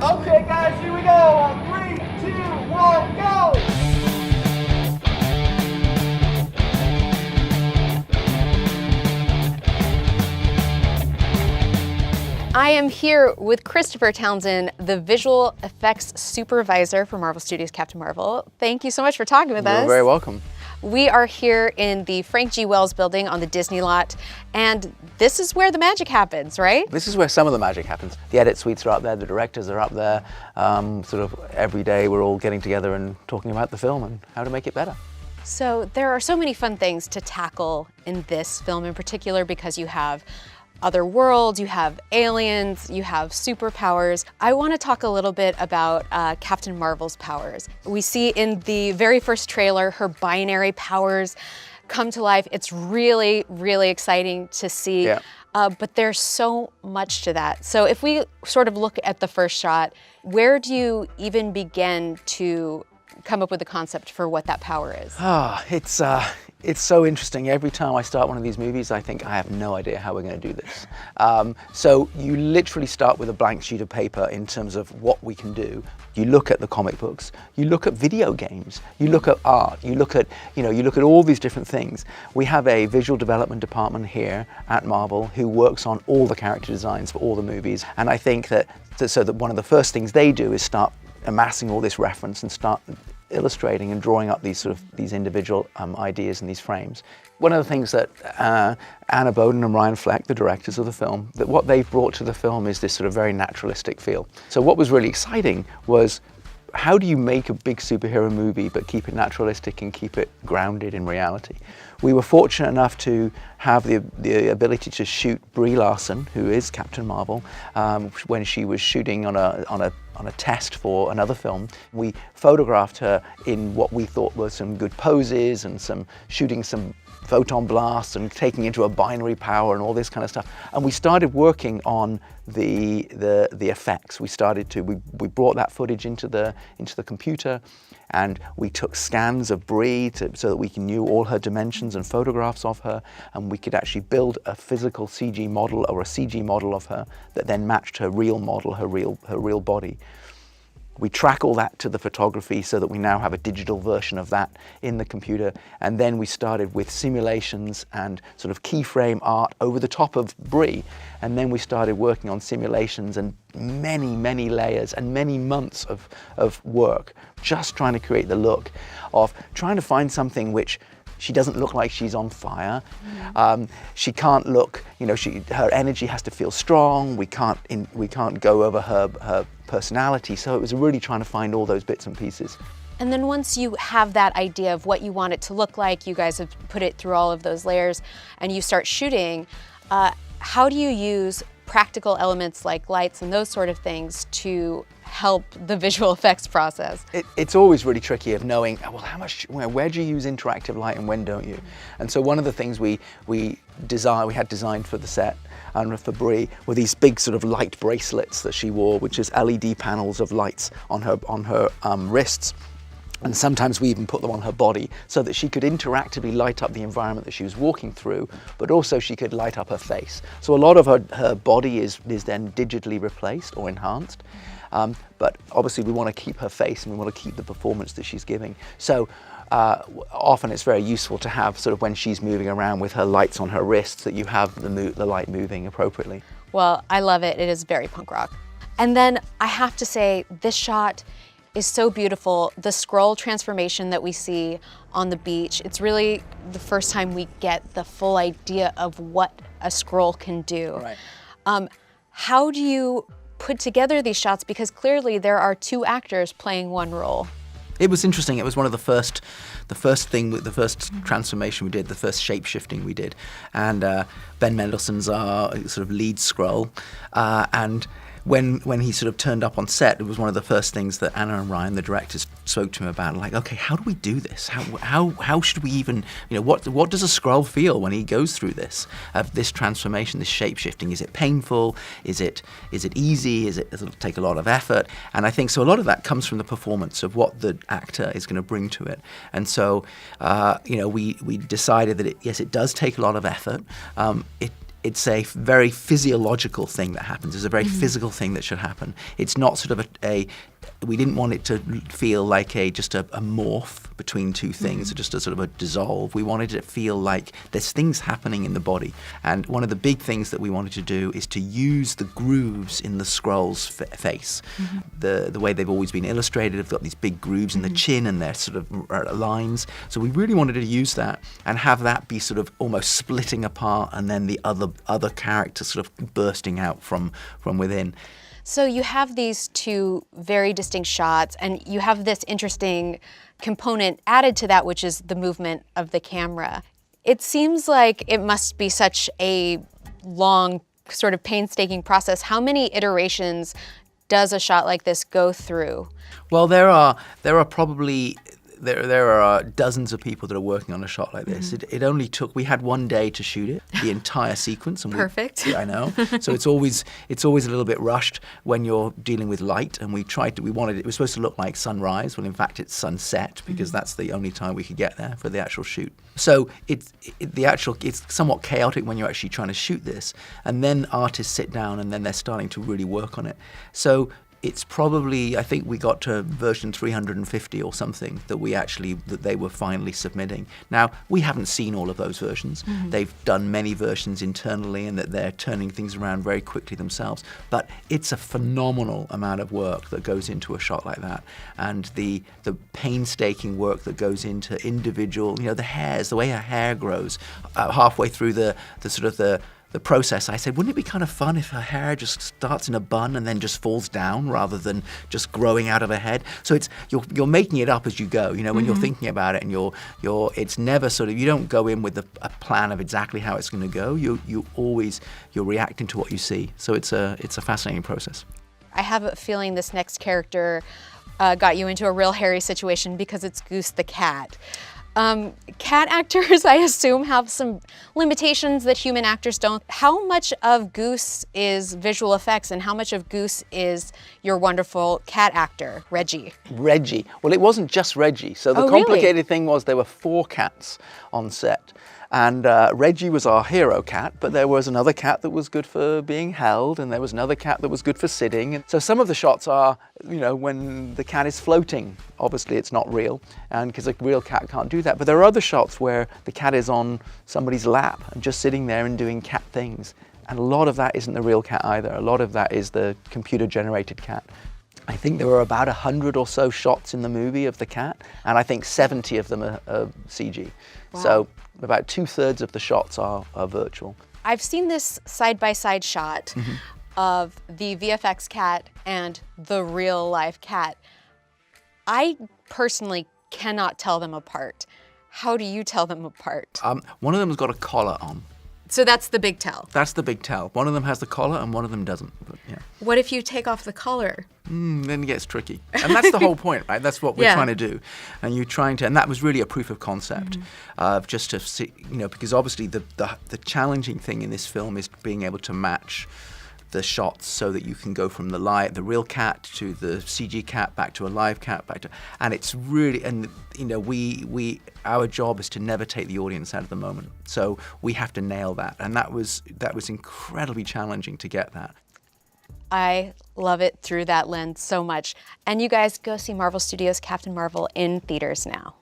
Okay, guys, here we go. On 3, 2, 1, go! I am here with Christopher Townsend, the visual effects supervisor for Mar-Vell Studios, Captain Mar-Vell. Thank you so much for talking with us. You're very welcome. We are here in the Frank G. Wells building on the Disney lot, and this is where the magic happens, right? This is where some of the magic happens. The edit suites are up there, the directors are up there. Sort of every day we're all getting together and talking about the film and how to make it better. So there are so many fun things to tackle in this film in particular because you have other worlds, you have aliens, you have superpowers. I want to talk a little bit about Captain Mar-Vell's powers. We see in the very first trailer her binary powers come to life. It's really, really exciting to see, Yeah. but there's so much to that. So if we sort of look at the first shot, where do you even begin to come up with a concept for what that power is? It's so interesting. Every time I start one of these movies, I think I have no idea how we're going to do this. So you literally start with a blank sheet of paper in terms of what we can do. You look at the comic books, you look at video games, you look at art, you look at all these different things. We have a visual development department here at Mar-Vell who works on all the character designs for all the movies. And I think that one of the first things they do is start amassing all this reference and start illustrating and drawing up these individual ideas and these frames. One of the things that Anna Boden and Ryan Fleck, the directors of the film, that what they've brought to the film is this sort of very naturalistic feel. So what was really exciting was, how do you make a big superhero movie but keep it naturalistic and keep it grounded in reality? We were fortunate enough to have the ability to shoot Brie Larson, who is Captain Mar-Vell, when she was shooting on a test for another film. We photographed her in what we thought were some good poses and shooting some Photon Blast and taking into a binary power and all this kind of stuff. And we started working on the effects. We brought that footage into the computer, and we took scans of Brie so that we knew all her dimensions and photographs of her, and we could actually build a physical CG model or a CG model of her that then matched her real model, her real body. We track all that to the photography so that we now have a digital version of that in the computer. And then we started with simulations and sort of keyframe art over the top of Brie. And then we started working on simulations and many, many layers and many months of work, just trying to create the look of trying to find something which she doesn't look like she's on fire. She can't look, her energy has to feel strong. We can't go over her personality. So it was really trying to find all those bits and pieces. And then once you have that idea of what you want it to look like, you guys have put it through all of those layers, and you start shooting, how do you use practical elements like lights and those sort of things to help the visual effects process? It's always really tricky of knowing, well, where do you use interactive light and when don't you? And so one of the things we had designed for the set and for Brie were these big sort of light bracelets that she wore, which is LED panels of lights on her wrists. And sometimes we even put them on her body so that she could interactively light up the environment that she was walking through, but also she could light up her face. So a lot of her body is then digitally replaced or enhanced. But obviously we want to keep her face and we want to keep the performance that she's giving. So often it's very useful to have sort of when she's moving around with her lights on her wrists that you have the light moving appropriately. Well, I love it. It is very punk rock. And then I have to say, this shot is so beautiful. The Skrull transformation that we see on the beach, it's really the first time we get the full idea of what a Skrull can do. Right. How do you put together these shots? Because clearly there are two actors playing one role. It was interesting. It was one of the first transformation we did, the first shape-shifting we did. And Ben Mendelsohn's our sort of lead Skrull. And when he sort of turned up on set, it was one of the first things that Anna and Ryan, the directors, spoke to him about. Like, okay, how do we do this? How should we even, what does a Skrull feel when he goes through this transformation, this shape shifting? Is it painful? Is it easy? Does it take a lot of effort? And I think so. A lot of that comes from the performance of what the actor is going to bring to it. And so, we decided that it does take a lot of effort. it's a very physiological thing that happens. It's a very physical thing that should happen. It's not sort of we didn't want it to feel like just a morph between two things, or just a sort of a dissolve. We wanted it to feel like there's things happening in the body. And one of the big things that we wanted to do is to use the grooves in the Skrull's face. The way they've always been illustrated, they've got these big grooves in the chin and their sort of lines. So we really wanted to use that and have that be sort of almost splitting apart, and then the other character sort of bursting out from within. So you have these two very distinct shots, and you have this interesting component added to that, which is the movement of the camera. It seems like it must be such a long, sort of painstaking process. How many iterations does a shot like this go through? Well, there are probably there are dozens of people that are working on a shot like this. It only took, we had 1 day to shoot it, the entire sequence. And Perfect. I know. So it's always a little bit rushed when you're dealing with light. And we wanted it was supposed to look like sunrise. Well, in fact, it's sunset, because that's the only time we could get there for the actual shoot. So it's somewhat chaotic when you're actually trying to shoot this. And then artists sit down and then they're starting to really work on it. So it's probably, I think we got to version 350 or something that they were finally submitting. Now, we haven't seen all of those versions. They've done many versions internally, and that they're turning things around very quickly themselves. But it's a phenomenal amount of work that goes into a shot like that. And the painstaking work that goes into individual, the hairs, the way her hair grows, halfway through the process, I said, wouldn't it be kind of fun if her hair just starts in a bun and then just falls down rather than just growing out of her head? So you're making it up as you go, when you're thinking about it, and it's never sort of, you don't go in with a plan of exactly how it's going to go. You're reacting to what you see. So it's a fascinating process. I have a feeling this next character got you into a real hairy situation, because it's Goose the cat. Cat actors, I assume, have some limitations that human actors don't. How much of Goose is visual effects, and how much of Goose is your wonderful cat actor, Reggie? Reggie. Well, it wasn't just Reggie. So the complicated thing was there were 4 cats on set. And Reggie was our hero cat, but there was another cat that was good for being held, and there was another cat that was good for sitting. And so some of the shots are, when the cat is floating. Obviously, it's not real, and because a real cat can't do that. But there are other shots where the cat is on somebody's lap and just sitting there and doing cat things. And a lot of that isn't the real cat either. A lot of that is the computer-generated cat. I think there were about 100 or so shots in the movie of the cat, and I think 70 of them are CG. Wow. So about 2/3 of the shots are virtual. I've seen this side-by-side shot of the VFX cat and the real-life cat. I personally cannot tell them apart. How do you tell them apart? One of them has got a collar on. So that's the big tell. That's the big tell. One of them has the collar and one of them doesn't. But, yeah. What if you take off the collar? Then it gets tricky. And that's the whole point, right? That's what we're trying to do. And and that was really a proof of concept of just to see, because obviously the challenging thing in this film is being able to match the shots so that you can go from the real cat to the CG cat, back to a live cat, and it's really, our job is to never take the audience out of the moment. So we have to nail that, and that was incredibly challenging to get that. I love it through that lens so much. And you guys go see Marvel Studios' Captain Marvel in theaters now.